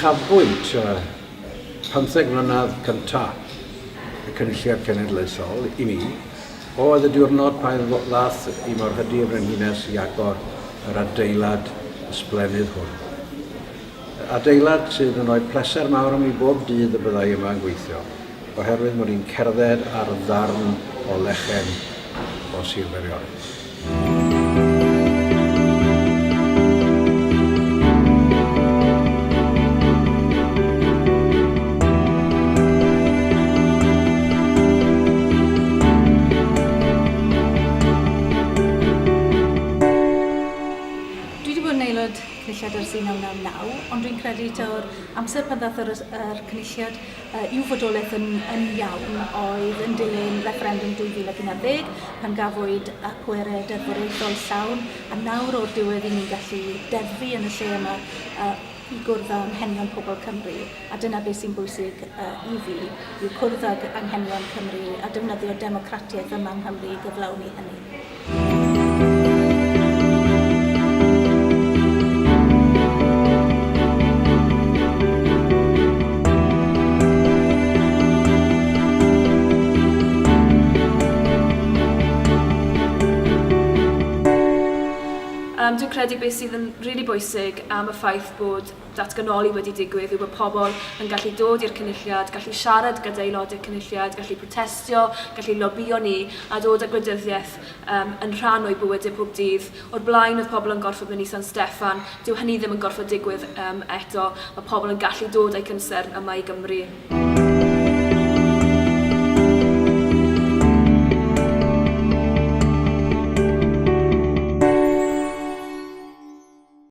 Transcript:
uchafbwynt 15 mlynedd cyntaf y Cynulliad Cenedlaethol i mi oedd y diwrnod pan ddath i mor hydi y Frenhines i agor yr adeilad ysblenydd hwn. Adeilad sydd yn rhoi pleser mawr am i bob dydd y byddai yma yn gweithio, oherwydd mod i'n cerdded ar ddarn o lechen o Sir Feirionnydd. Cynulliad ers 1999, ond dwi'n credu taw'r amser pan ddath yr cynulliad i'w fodolaeth yn iawn oedd yn dilyn referendum 2011 pan gafwyd pwerau deddfwriaethol llawn, a nawr o'r diwedd i ni'n gallu deddfu yn y lle yma i gwrdd â anghenion pobl Cymru, a dyna beth sy'n bwysig i fi, yw cwrdd ag anghenion Cymru a defnyddio democratiaeth yma yng Nghymru i gyflawni hynny. Dwi'n credu beth sydd yn rili bwysig am y ffaith bod datganoli wedi digwydd yw bod pobl yn gallu dod i'r cynulliad, gallu siarad gyda aelodau'r cynulliad, gallu protestio, gallu lobio ni a dod â gwleidyddiaeth yn rhan o'i bywydau pob dydd. O'r blaen oedd pobl yn gorfod mynd i San Steffan, dyw hynny ddim yn gorfod digwydd eto, mae pobl yn gallu dod â'u cynsern yma i Gymru.